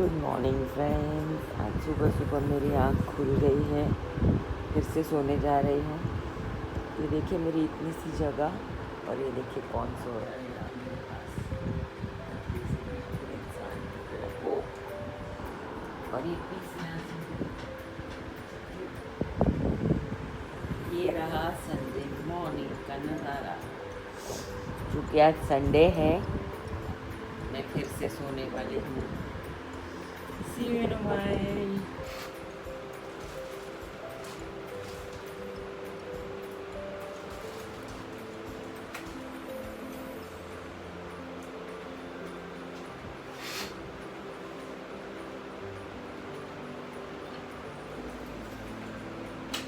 Good morning friends. आज सुबह सुबह मेरी आँख खुल गई है, फिर से सोने जा रही है। ये देखिए मेरी इतनी सी जगह, और ये देखिए कौन सो रहा है मेरे पास। और ये पीस ये रहा संडे मॉर्निंग का नज़ारा। चूँकि आज संडे है, मैं फिर से सोने वाली हूँ। See you in a while.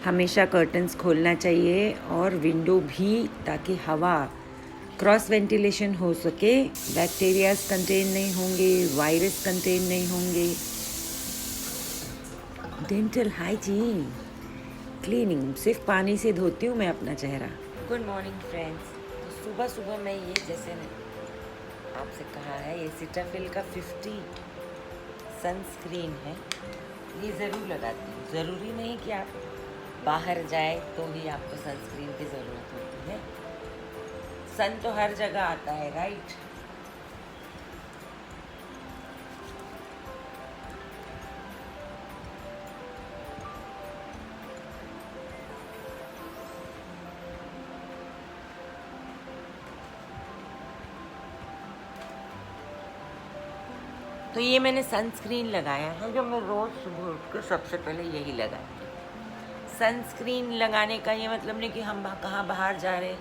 हमेशा कर्टन्स खोलना चाहिए और विंडो भी, ताकि हवा क्रॉस वेंटिलेशन हो सके। बैक्टीरियाज कंटेन नहीं होंगे, वायरस कंटेन नहीं होंगे। डेंटल हाइजीन, क्लीनिंग, सिर्फ पानी से धोती हूँ मैं अपना चेहरा। Good morning friends. तो सुबह सुबह मैं ये, जैसे आपसे कहा है, ये सीटाफिल का 50 सनस्क्रीन है, ये ज़रूर लगाती हूँ। ज़रूरी नहीं कि आप बाहर जाए तो ही आपको सनस्क्रीन की ज़रूरत होती है। सन तो हर जगह आता है, राइट। तो ये मैंने सनस्क्रीन लगाया है, जो मैं रोज़ सुबह उठ कर सबसे पहले यही लगाती हूँ। सनस्क्रीन लगाने का ये मतलब नहीं कि हम कहाँ बाहर जा रहे,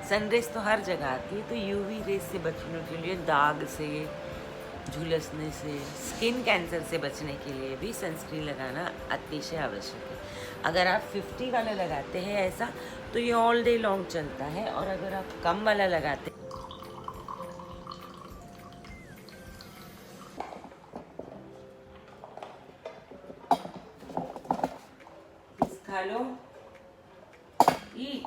सनरेज तो हर जगह आती है। तो यूवी रेज से बचने के लिए, दाग से, झुलसने से, स्किन कैंसर से बचने के लिए भी सनस्क्रीन लगाना अतिशय आवश्यक है। अगर आप 50 वाला लगाते हैं ऐसा, तो ये ऑल डे लॉन्ग चलता है। और अगर आप कम वाला लगाते खा लो, ईट।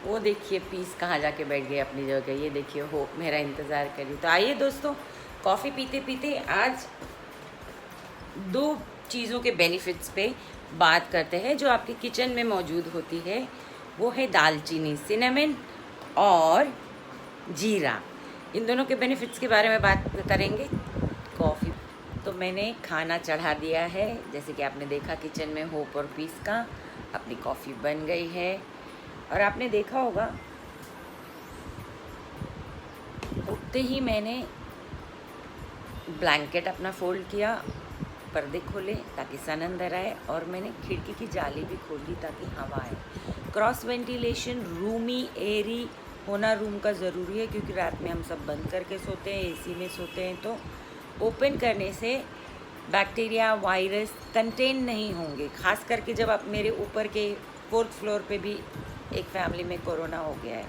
वो देखिए पीस कहाँ जाके बैठ गए अपनी जगह। ये देखिए होप मेरा इंतज़ार करी। तो आइए दोस्तों, कॉफ़ी पीते पीते आज 2 चीज़ों के बेनिफिट्स पे बात करते हैं जो आपके किचन में मौजूद होती है। वो है दालचीनी, सिनेमन और जीरा। इन दोनों के बेनिफिट्स के बारे में बात करेंगे। कॉफ़ी तो मैंने खाना चढ़ा दिया है, जैसे कि आपने देखा किचन में होप और पीस का अपनी कॉफ़ी बन गई है। और आपने देखा होगा, उठते ही मैंने ब्लैंकेट अपना फोल्ड किया, पर्दे खोले ताकि सन अंदर आए, और मैंने खिड़की की जाली भी खोल दी ताकि हवा आए। क्रॉस वेंटिलेशन, रूमी एयरी होना रूम का ज़रूरी है, क्योंकि रात में हम सब बंद करके सोते हैं, एसी में सोते हैं। तो ओपन करने से बैक्टीरिया, वायरस कंटेन नहीं होंगे। ख़ास करके जब आप, मेरे ऊपर के 4th फ्लोर पे भी एक फैमिली में कोरोना हो गया है,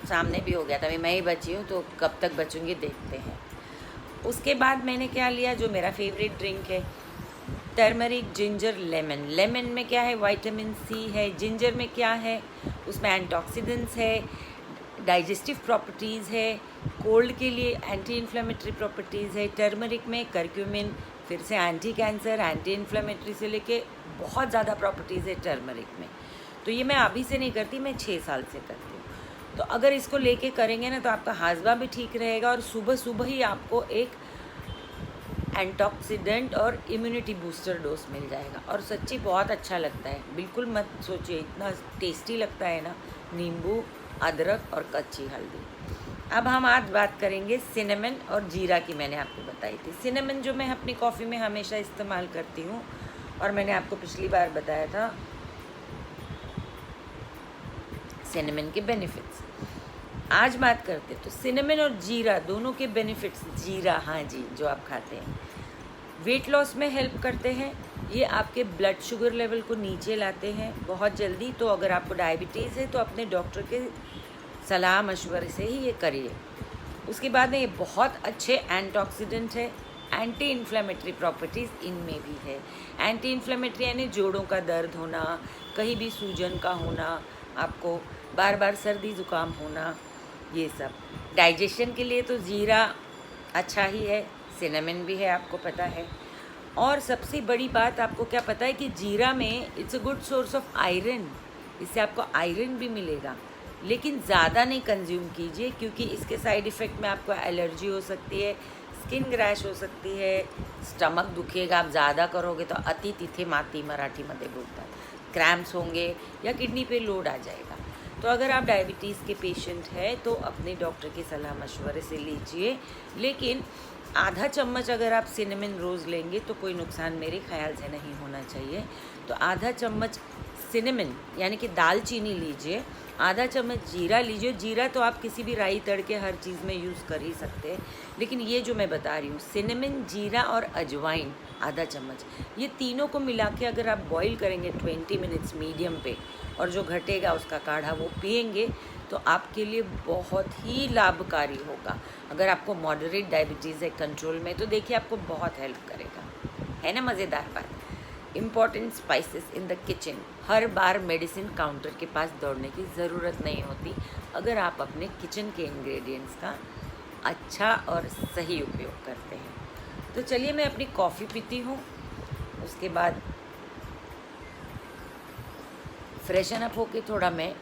सामने भी हो गया था। अभी मैं ही बची हूँ, तो कब तक बचूँगी देखते हैं। उसके बाद मैंने क्या लिया, जो मेरा फेवरेट ड्रिंक है, टर्मरिक जिंजर लेमन। लेमन में क्या है, विटामिन सी है। जिंजर में क्या है, उसमें एंटीऑक्सीडेंट्स है, डाइजेस्टिव प्रॉपर्टीज़ है, कोल्ड के लिए एंटी इन्फ्लेमेटरी प्रॉपर्टीज़ है। टर्मरिक में करक्यूमिन, फिर से एंटी कैंसर, एंटी इन्फ्लेमेटरी से लेके बहुत ज़्यादा प्रॉपर्टीज़ है टर्मरिक में। तो ये मैं अभी से नहीं करती, मैं 6 साल से करती हूँ। तो अगर इसको लेके करेंगे ना, तो आपका हाजमा भी ठीक रहेगा, और सुबह सुबह ही आपको एक एंटीऑक्सीडेंट और इम्यूनिटी बूस्टर डोज मिल जाएगा। और सच्ची बहुत अच्छा लगता है, बिल्कुल मत सोचिए, इतना टेस्टी लगता है ना, नींबू, अदरक और कच्ची हल्दी। अब हम आज बात करेंगे सिनेमन और जीरा की। मैंने आपको बताई थी सिनेमन, जो मैं अपनी कॉफ़ी में हमेशा इस्तेमाल करती हूँ, और मैंने आपको पिछली बार बताया था सिनेमन के बेनिफिट्स। आज बात करते तो सिनेमन और जीरा दोनों के बेनिफिट्स। जीरा, हाँ जी, जो आप खाते हैं, वेट लॉस में हेल्प करते हैं। ये आपके ब्लड शुगर लेवल को नीचे लाते हैं बहुत जल्दी। तो अगर आपको डायबिटीज़ है तो अपने डॉक्टर के सलाह मशवरे से ही ये करिए। उसके बाद में ये बहुत अच्छे एंटीऑक्सीडेंट है, एंटी इन्फ्लेमेटरी प्रॉपर्टीज़ इनमें भी है। एंटी इन्फ्लेमेटरी यानी जोड़ों का दर्द होना, कहीं भी सूजन का होना, आपको बार बार सर्दी ज़ुकाम होना, ये सब। डाइजेशन के लिए तो जीरा अच्छा ही है, सिनेमन भी है, आपको पता है। और सबसे बड़ी बात आपको क्या पता है कि जीरा में it's a good source of iron, इससे आपको आयरन भी मिलेगा। लेकिन ज़्यादा नहीं कंज्यूम कीजिए, क्योंकि इसके साइड इफ़ेक्ट में आपको एलर्जी हो सकती है, स्किन क्रैश हो सकती है, स्टमक दुखेगा। आप ज़्यादा करोगे तो अति तिथे माती मराठीमध्ये बोलतात, क्रैम्प्स होंगे या किडनी पे लोड आ जाएगा। तो अगर आप डायबिटीज़ के पेशेंट हैं तो अपने डॉक्टर की सलाह मशवरे से लीजिए। लेकिन आधा चम्मच अगर आप सिनेमन रोज़ लेंगे तो कोई नुकसान मेरे ख्याल से नहीं होना चाहिए। तो आधा चम्मच सिनेमन यानी कि दालचीनी लीजिए, आधा चम्मच जीरा लीजिए। जीरा तो आप किसी भी राई तड़के हर चीज़ में यूज़ कर ही सकते हैं, लेकिन ये जो मैं बता रही हूँ सिनेमन, जीरा और अजवाइन आधा चम्मच, ये तीनों को मिला के अगर आप बॉईल करेंगे 20 मिनट्स मीडियम पे, और जो घटेगा उसका काढ़ा वो पिएंगे, तो आपके लिए बहुत ही लाभकारी होगा। अगर आपको मॉडरेट डायबिटीज़ है कंट्रोल में, तो देखिए आपको बहुत हेल्प करेगा, है ना मज़ेदार बात। Important spices in the kitchen. Her bar medicine counter के पास दौड़ने की ज़रूरत नहीं होती अगर आप अपने किचन के इंग्रेडिएंट्स का अच्छा और सही उपयोग करते हैं। तो चलिए मैं अपनी कॉफ़ी पीती हूँ, उसके बाद फ्रेशन अप होके थोड़ा मैं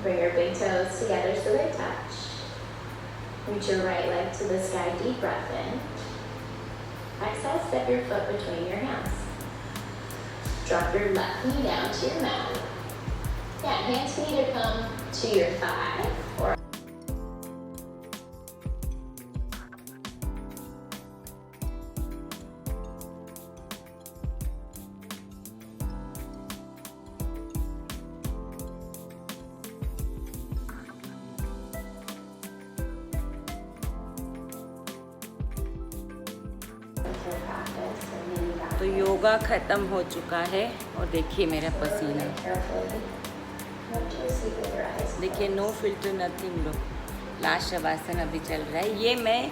Bring your big toes together so they touch. Reach your right leg to the sky, deep breath in. Exhale, step your foot between your hands. Drop your left knee down to your mat. Yeah, hands can either come to your thigh or तो योगा ख़त्म हो चुका है और देखिए मेरा पसीना, देखिए नो फिल्टर नथिंग। लो लास्ट शवासन अभी चल रहा है। ये मैं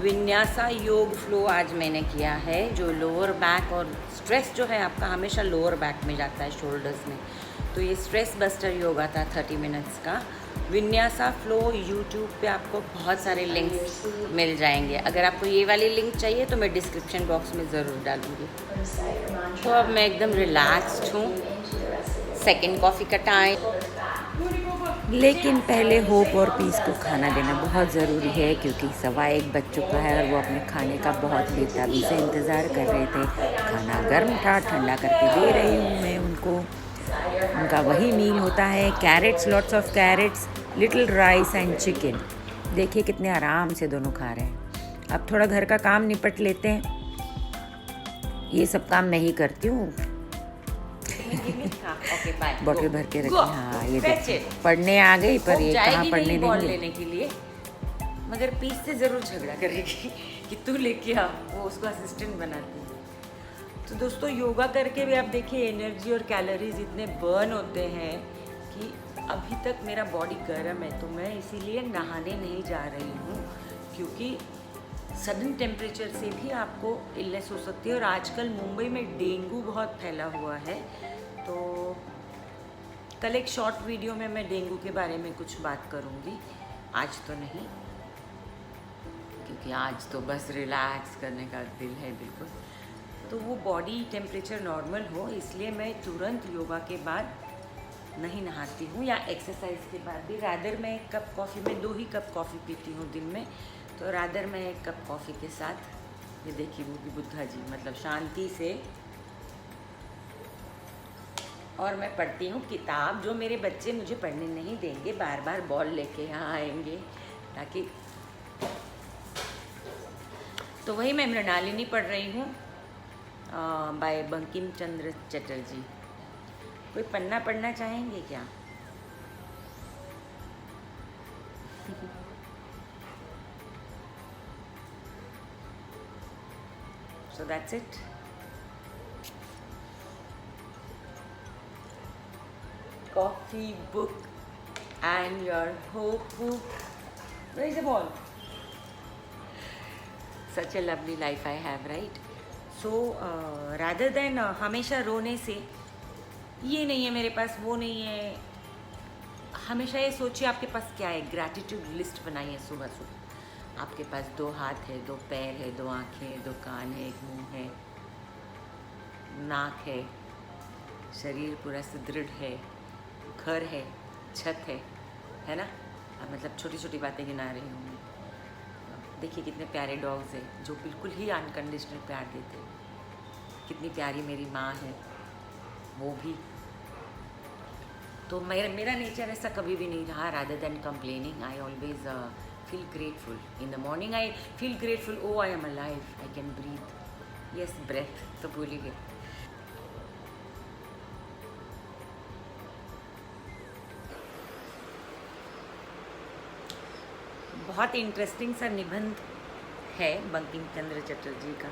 विन्यासा योग फ्लो आज मैंने किया है, जो लोअर बैक और स्ट्रेस जो है आपका हमेशा लोअर बैक में जाता है, शोल्डर्स में। तो ये स्ट्रेस बस्टर योगा था 30 मिनट्स का। विन्यासा फ्लो यूट्यूब पे आपको बहुत सारे लिंक्स मिल जाएंगे। अगर आपको ये वाली लिंक चाहिए तो मैं डिस्क्रिप्शन बॉक्स में ज़रूर डालूँगी। तो अब मैं एकदम रिलैक्स्ड हूँ, सेकंड कॉफ़ी का टाइम। लेकिन पहले होप और पीस को खाना देना बहुत ज़रूरी है, क्योंकि 1:15 बज चुका है और वो अपने खाने का बहुत बेताबी से इंतज़ार कर रहे थे। खाना गर्म था, ठंडा करके दे रही हूँ मैं उनको। उनका वही मील होता है, carrots, lots of carrots, little rice and chicken. देखिए कितने आराम से दोनों खा रहे हैं। अब थोड़ा घर का काम निपट लेते हैं। ये सब काम मैं ही करती हूँ। बॉटल भर के रखी। हाँ ये देखिए पढ़ने आ गई, पर ये कहाँ पढ़ने देंगे लेने के लिए, मगर पीस से ज़रूर झगड़ा करेगी कि तू लेके आ, वो उसको असिस्टेंट बनाती है। तो दोस्तों योगा करके भी आप देखिए एनर्जी और कैलोरीज इतने बर्न होते हैं कि अभी तक मेरा बॉडी गर्म है, तो मैं इसीलिए नहाने नहीं जा रही हूँ, क्योंकि सडन टेम्परेचर से भी आपको इलनेस हो सकती है। और आजकल मुंबई में डेंगू बहुत फैला हुआ है, तो कल एक शॉर्ट वीडियो में मैं डेंगू के बारे में कुछ बात करूँगी, आज तो नहीं, क्योंकि आज तो बस रिलैक्स करने का दिल है बिल्कुल। तो वो बॉडी टेम्परेचर नॉर्मल हो, इसलिए मैं तुरंत योगा के बाद नहीं नहाती हूँ, या एक्सरसाइज के बाद भी। रादर मैं एक कप कॉफ़ी में 2 ही कप कॉफ़ी पीती हूँ दिन में, तो रादर मैं एक कप कॉफ़ी के साथ, ये देखिए वो भी बुद्धा जी, मतलब शांति से, और मैं पढ़ती हूँ किताब, जो मेरे बच्चे मुझे पढ़ने नहीं देंगे, बार बार बॉल लेके यहाँ आएंगे, ताकि, तो वही मैं मृणालिनी पढ़ रही हूँ बाय बंकिम चंद्र चटर्जी। कोई पन्ना पढ़ना चाहेंगे क्या? So that's it. Coffee, book and your hope Where is the ball? Such a lovely life I have, right? So rather than हमेशा रोने से ये नहीं है मेरे पास, वो नहीं है, हमेशा ये सोचिए आपके पास क्या है। ग्रैटिट्यूड लिस्ट बनाइए सुबह सुबह। आपके पास 2 हाथ है, 2 पैर है, 2 आँखें, 2 कान है, 1 मुंह है, नाक है, शरीर पूरा सुदृढ़ है, घर है, छत है ना? मतलब छोटी छोटी बातें गिना रही हूँ। देखिए कितने प्यारे डॉग्स हैं जो बिल्कुल ही अनकंडीशनल प्यार देते हैं। कितनी प्यारी मेरी माँ है, वो भी। तो मेरा नेचर ऐसा कभी भी नहीं रहा। Rather than complaining I always feel grateful. In the morning I feel grateful, oh I am alive, I can breathe. Yes, breath तो भूल ही गए। बहुत इंटरेस्टिंग सा निबंध है बंकिम चंद्र चटर्जी का,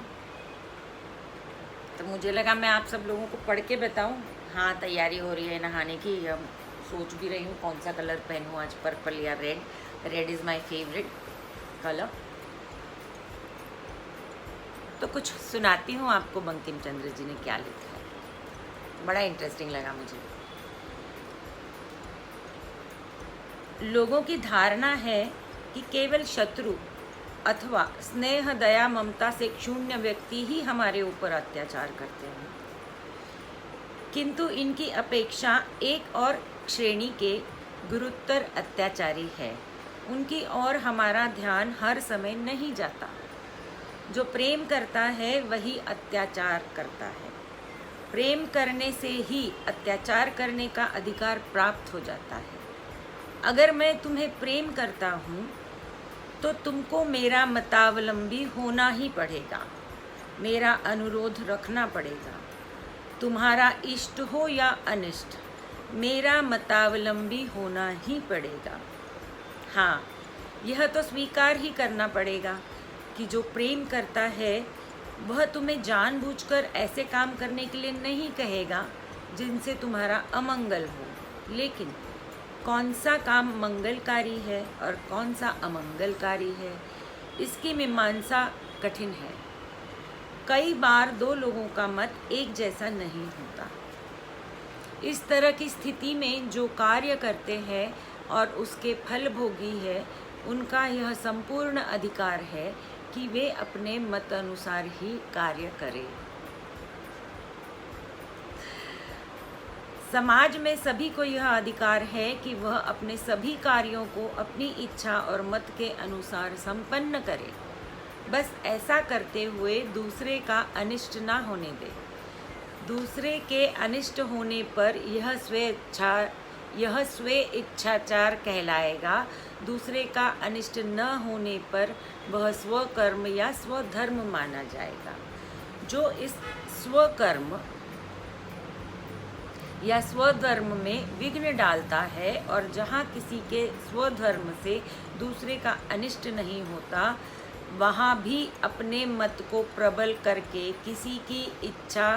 तो मुझे लगा मैं आप सब लोगों को पढ़ के बताऊं। हाँ, तैयारी हो रही है नहाने की। अब सोच भी रही हूँ कौन सा कलर पहनूँ आज, पर्पल या red. Red is my favourite colour. तो कुछ सुनाती हूँ आपको बंकिम चंद्र जी ने क्या लिखा है, बड़ा इंटरेस्टिंग लगा मुझे। लोगों की धारणा है कि केवल शत्रु अथवा स्नेह, दया, ममता से शून्य व्यक्ति ही हमारे ऊपर अत्याचार करते हैं, किंतु इनकी अपेक्षा एक और श्रेणी के गुरुतर अत्याचारी है। उनकी ओर हमारा ध्यान हर समय नहीं जाता। जो प्रेम करता है वही अत्याचार करता है। प्रेम करने से ही अत्याचार करने का अधिकार प्राप्त हो जाता है। अगर मैं तुम्हें प्रेम करता हूँ तो तुमको मेरा मतावलंबी होना ही पड़ेगा, मेरा अनुरोध रखना पड़ेगा। तुम्हारा इष्ट हो या अनिष्ट, मेरा मतावलंबी होना ही पड़ेगा। हाँ, यह तो स्वीकार ही करना पड़ेगा कि जो प्रेम करता है वह तुम्हें जानबूझकर ऐसे काम करने के लिए नहीं कहेगा जिनसे तुम्हारा अमंगल हो। लेकिन कौन सा काम मंगलकारी है और कौन सा अमंगलकारी है, इसकी मीमांसा कठिन है। कई बार 2 लोगों का मत एक जैसा नहीं होता। इस तरह की स्थिति में जो कार्य करते हैं और उसके फल भोगी है, उनका यह संपूर्ण अधिकार है कि वे अपने मत अनुसार ही कार्य करें। समाज में सभी को यह अधिकार है कि वह अपने सभी कार्यों को अपनी इच्छा और मत के अनुसार संपन्न करे। बस ऐसा करते हुए दूसरे का अनिष्ट ना होने दे। दूसरे के अनिष्ट होने पर यह स्वे इच्छाचार कहलाएगा। दूसरे का अनिष्ट न होने पर वह स्वकर्म या स्वधर्म माना जाएगा। जो इस स्वकर्म या स्वधर्म में विघ्न डालता है और जहाँ किसी के स्वधर्म से दूसरे का अनिष्ट नहीं होता, वहाँ भी अपने मत को प्रबल करके किसी की इच्छा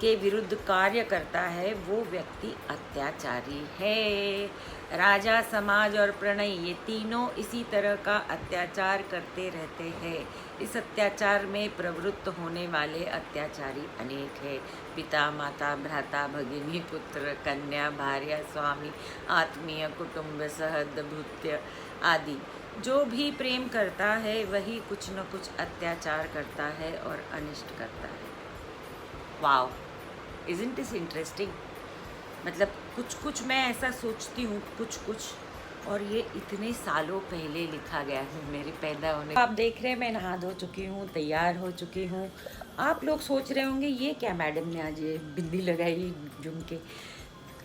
के विरुद्ध कार्य करता है, वो व्यक्ति अत्याचारी है। राजा, समाज और प्रणय, ये तीनों इसी तरह का अत्याचार करते रहते हैं। इस अत्याचार में प्रवृत्त होने वाले अत्याचारी अनेक हैं। पिता, माता, भ्राता, भगिनी, पुत्र, कन्या, भार्या, स्वामी, आत्मीय, कुटुंब, सहद, भृत्य आदि। जो भी प्रेम करता है वही कुछ न कुछ अत्याचार करता है और अनिष्ट करता है। Wow, isn't it interesting? मतलब कुछ मैं ऐसा सोचती हूँ, कुछ और ये इतने सालों पहले लिखा गया है मेरे पैदा होने। आप देख रहे हैं मैं नहा धो चुकी हूँ, तैयार हो चुकी हूँ। आप लोग सोच रहे होंगे ये क्या मैडम ने आज ये बिंदी लगाई झुमके।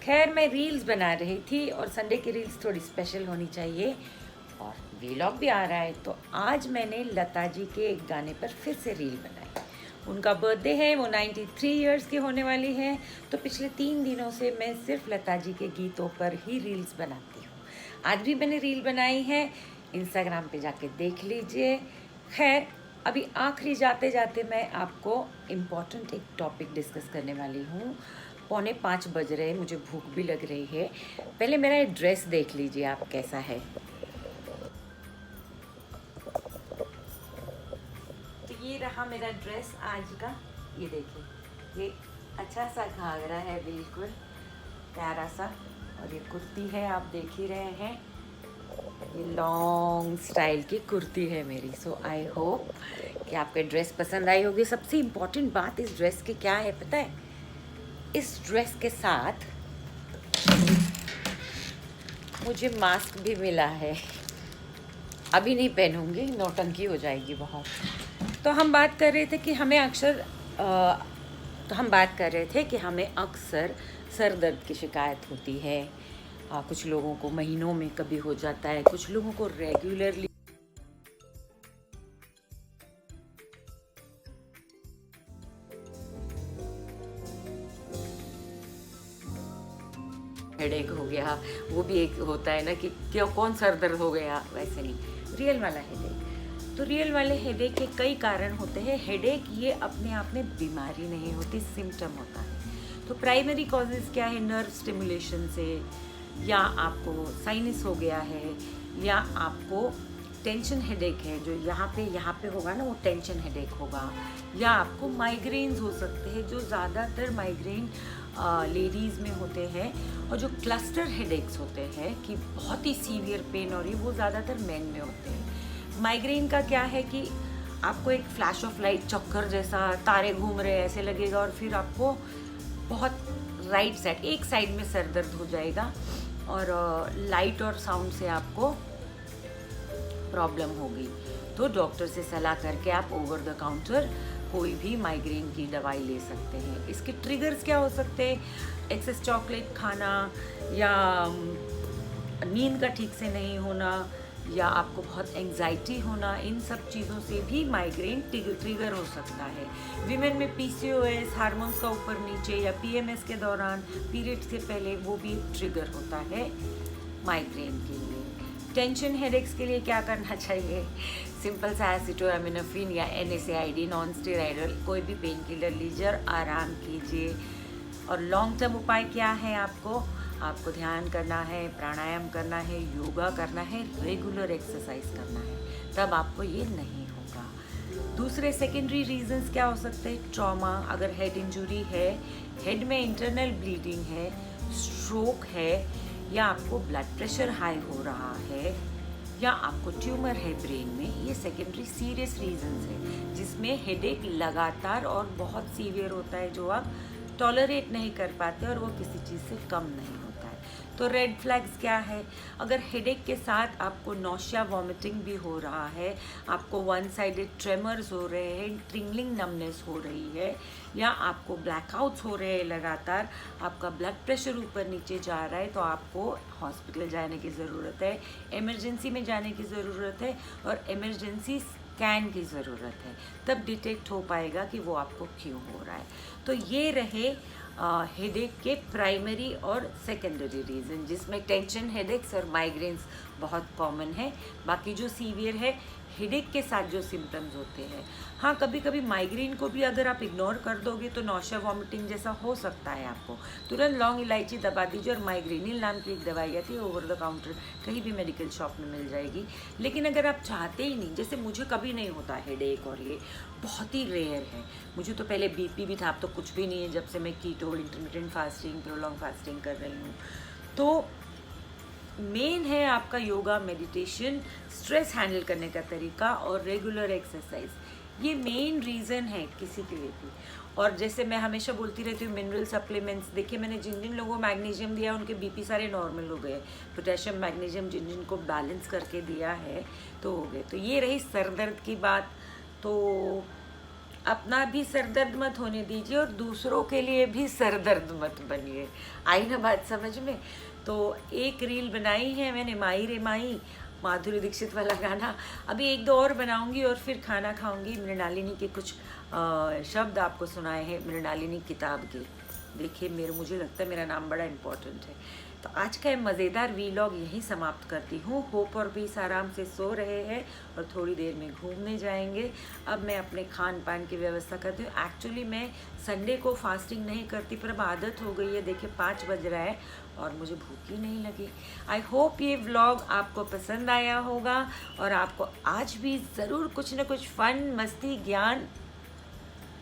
खैर, मैं रील्स बना रही थी और संडे की रील्स थोड़ी स्पेशल होनी चाहिए और वीलॉग भी आ रहा है, तो आज मैंने लता जी के एक गाने पर फिर से रील बनाई। उनका बर्थडे है, वो 93 इयर्स की होने वाली है। तो पिछले 3 दिनों से मैं सिर्फ लता जी के गीतों पर ही रील्स बनाती हूँ। आज भी मैंने रील बनाई है, इंस्टाग्राम पे जाके देख लीजिए। खैर, अभी आखिरी जाते जाते मैं आपको इम्पॉर्टेंट एक टॉपिक डिस्कस करने वाली हूँ। 4:45 बज रहे हैं, मुझे भूख भी लग रही है। पहले मेरा ये ड्रेस देख लीजिए आप कैसा है। तो ये रहा मेरा ड्रेस आज का, ये देखिए, ये अच्छा सा घाघरा है, बिल्कुल प्यारा सा, और ये कुर्ती है, आप देख ही रहे हैं, ये लॉन्ग स्टाइल की कुर्ती है मेरी। सो आई होप कि आपको ड्रेस पसंद आई होगी। सबसे इम्पोर्टेंट बात इस ड्रेस की क्या है पता है? इस ड्रेस के साथ मुझे मास्क भी मिला है। अभी नहीं पहनूंगी, नौटंकी हो जाएगी बहुत। तो हम बात कर रहे थे कि हमें अक्सर सर दर्द की शिकायत होती है। कुछ लोगों को महीनों में कभी हो जाता है, कुछ लोगों को रेगुलरली हेडेक हो गया। वो भी एक होता है ना कि क्यों, कौन सर दर्द हो गया, वैसे नहीं, रियल वाला हेडेक। तो रियल वाले हेडेक के कई कारण होते हैं। हेडेक ये अपने आप में बीमारी नहीं होती, सिम्टम होता है। तो प्राइमरी कॉजेज़ क्या है? नर्व स्टिमुलेशन से, या आपको साइनस हो गया है, या आपको टेंशन हेडेक है, जो यहाँ पे होगा ना, वो टेंशन हेडेक होगा, या आपको माइग्रेन्स हो सकते हैं, जो ज़्यादातर माइग्रेन लेडीज़ में होते हैं। और जो क्लस्टर हेडेक्स होते हैं कि बहुत ही सीवियर पेन हो रही है, वो ज़्यादातर मेन में होते हैं। माइग्रेन का क्या है कि आपको एक फ्लैश ऑफ लाइट, चक्कर जैसा, तारे घूम रहे ऐसे लगेगा, और फिर आपको बहुत राइट साइड, एक साइड में सर दर्द हो जाएगा, और लाइट और साउंड से आपको प्रॉब्लम होगी। तो डॉक्टर से सलाह करके आप ओवर द काउंटर कोई भी माइग्रेन की दवाई ले सकते हैं। इसके ट्रिगर्स क्या हो सकते हैं? एक्सेस चॉकलेट खाना, या नींद का ठीक से नहीं होना, या आपको बहुत एंग्जाइटी होना, इन सब चीज़ों से भी माइग्रेन ट्रिगर हो सकता है। विमेन में PCOS, हार्मोन्स का ऊपर नीचे, या PMS के दौरान, पीरियड से पहले, वो भी ट्रिगर होता है माइग्रेन के लिए। टेंशन हेडेक्स के लिए क्या करना चाहिए? सिंपल सा एसिटोएमिनोफेन या NSAID, नॉन स्टेरॉइडल कोई भी पेन किलर लीजिए और आराम कीजिए। और लॉन्ग टर्म उपाय क्या है? आपको ध्यान करना है, प्राणायाम करना है, योगा करना है, रेगुलर एक्सरसाइज करना है, तब आपको ये नहीं होगा। दूसरे सेकेंडरी रीजंस क्या हो सकते हैं? ट्रॉमा, अगर हेड इंजरी है, हेड में इंटरनल ब्लीडिंग है, स्ट्रोक है, या आपको ब्लड प्रेशर हाई हो रहा है, या आपको ट्यूमर है ब्रेन में, ये सेकेंडरी सीरियस रीजंस है जिसमें हेडेक लगातार और बहुत सीवियर होता है, जो आप टॉलरेट नहीं कर पाते, और वो किसी चीज़ से कम नहीं होता है। तो रेड फ्लैग्स क्या है? अगर हेडेक के साथ आपको नौशिया, वॉमिटिंग भी हो रहा है, आपको वन साइडेड ट्रेमर्स हो रहे हैं, ट्रिंगलिंग नमनेस हो रही है, या आपको ब्लैकआउट्स हो रहे हैं लगातार, आपका ब्लड प्रेशर ऊपर नीचे जा रहा है, तो आपको हॉस्पिटल जाने की ज़रूरत है, इमरजेंसी में जाने की ज़रूरत है, और इमरजेंसी स्कैन की ज़रूरत है, तब डिटेक्ट हो पाएगा कि वो आपको क्यों हो रहा है। तो ये रहे हेडेक के प्राइमरी और सेकेंडरी रीज़न, जिसमें टेंशन हेडेक्स और माइग्रेन्स बहुत कॉमन है। बाकी जो सीवियर है, हेडेक के साथ जो सिम्टम्स होते हैं, हाँ कभी कभी माइग्रेन को भी अगर आप इग्नोर कर दोगे तो नौशिया, वॉमिटिंग जैसा हो सकता है। आपको तुरंत लौंग इलायची दबा दीजिए, और माइग्रेनिल नाम की एक दवाई आती है, ओवर द काउंटर कहीं भी मेडिकल शॉप में मिल जाएगी। लेकिन अगर आप चाहते ही नहीं, जैसे मुझे कभी नहीं होता हेडेक, और ये बहुत ही रेयर है। मुझे तो पहले BP भी था, अब तो कुछ भी नहीं है, जब से मैं कीटो, इंटरमिटेंट फास्टिंग, प्रोलॉन्ग फास्टिंग कर रही हूँ। तो मेन है आपका योगा, मेडिटेशन, स्ट्रेस हैंडल करने का तरीका, और रेगुलर एक्सरसाइज। ये मेन रीज़न है किसी के लिए भी। और जैसे मैं हमेशा बोलती रहती हूँ, मिनरल सप्लीमेंट्स, देखिए मैंने जिन जिन लोगों को मैग्नीशियम दिया उनके BP सारे नॉर्मल हो गए। पोटेशियम, मैग्नीशियम जिन जिन को बैलेंस करके दिया है तो हो गए। तो ये रही सर दर्द की बात। तो अपना भी सर दर्द मत होने दीजिए, और दूसरों के लिए भी सर दर्द मत बनिए। आई ना बात समझ में? तो एक रील बनाई है मैंने, माई रे माई, माधुरी दीक्षित वाला गाना। अभी एक दो और बनाऊंगी, और फिर खाना खाऊंगी। मृणालिनी के कुछ शब्द आपको सुनाए हैं, मृणालिनी किताब के। देखिए मुझे लगता है मेरा नाम बड़ा इम्पोर्टेंट है। तो आज का मज़ेदार वीलॉग यहीं समाप्त करती हूँ। होप और पीस आराम से सो रहे हैं और थोड़ी देर में घूमने जाएंगे। अब मैं अपने खान पान की व्यवस्था करती हूँ। एक्चुअली मैं संडे को फास्टिंग नहीं करती, पर अब आदत हो गई है। देखिए 5 बज रहा है और मुझे भूख ही नहीं लगी। आई होप ये व्लॉग आपको पसंद आया होगा और आपको आज भी ज़रूर कुछ ना कुछ फ़न, मस्ती, ज्ञान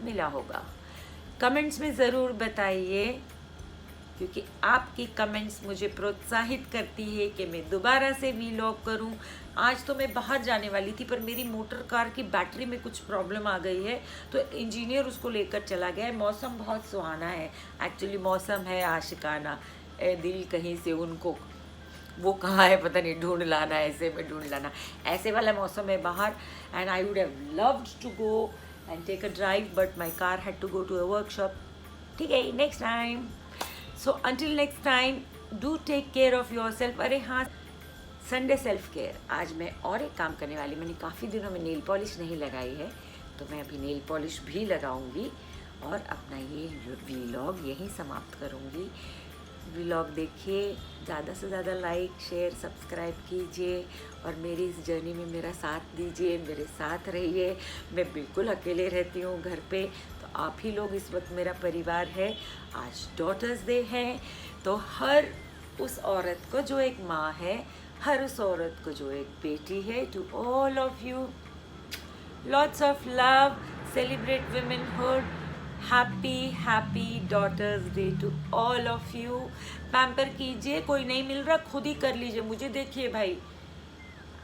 मिला होगा। कमेंट्स में ज़रूर बताइए, क्योंकि आपकी कमेंट्स मुझे प्रोत्साहित करती है कि मैं दोबारा से वीलॉग करूं। आज तो मैं बाहर जाने वाली थी, पर मेरी मोटर कार की बैटरी में कुछ प्रॉब्लम आ गई है, तो इंजीनियर उसको लेकर चला गया है। मौसम बहुत सुहाना है, एक्चुअली मौसम है आशिकाना। ए दिल कहीं से उनको वो कहाँ है पता नहीं, ढूंढ लाना, ऐसे में ढूंढ लाना, ऐसे वाला मौसम है बाहर। And I would have loved to go and take a drive, but my car had to go to a workshop. ठीक है, next time. So until next time, do take care of yourself. अरे हाँ, Sunday self care. आज मैं और एक काम करने वाली, मैंने काफ़ी दिनों में नेल पॉलिश नहीं लगाई है, तो मैं अभी नेल पॉलिश भी लगाऊंगी और अपना ये वीलॉग यहीं समाप्त करूंगी। व्लॉग देखिए, ज़्यादा से ज़्यादा लाइक, शेयर, सब्सक्राइब कीजिए और मेरी इस जर्नी में मेरा साथ दीजिए, मेरे साथ रहिए। मैं बिल्कुल अकेले रहती हूँ घर पे, तो आप ही लोग इस वक्त मेरा परिवार है। आज डॉटर्स डे है, तो हर उस औरत को जो एक माँ है, हर उस औरत को जो एक बेटी है, to all of you lots of love, celebrate womanhood. Happy daughters day to all of you. Pamper कीजिए, कोई नहीं मिल रहा खुद ही कर लीजिए। मुझे देखिए भाई,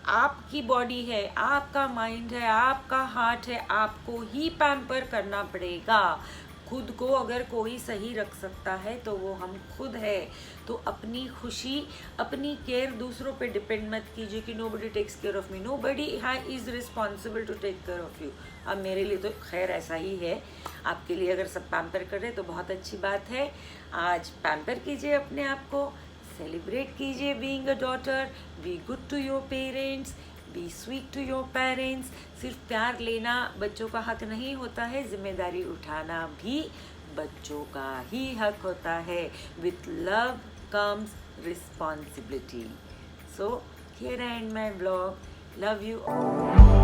आपकी बॉडी है, आपका माइंड है, आपका हार्ट है, आपको ही पैम्पर करना पड़ेगा। खुद को अगर कोई सही रख सकता है तो वो हम खुद है। तो अपनी खुशी, अपनी केयर दूसरों पे डिपेंड मत कीजिए कि nobody takes care of me. Nobody is responsible to take care of you. अब मेरे लिए तो खैर ऐसा ही है, आपके लिए अगर सब पैम्पर कर रहे तो बहुत अच्छी बात है। आज पैम्पर कीजिए अपने आप को, सेलिब्रेट कीजिए being a daughter, be good to your parents, be sweet to your parents. सिर्फ प्यार लेना बच्चों का हक नहीं होता है, जिम्मेदारी उठाना भी बच्चों का ही हक होता है। With love comes responsibility. So here I and my vlog. Love you all.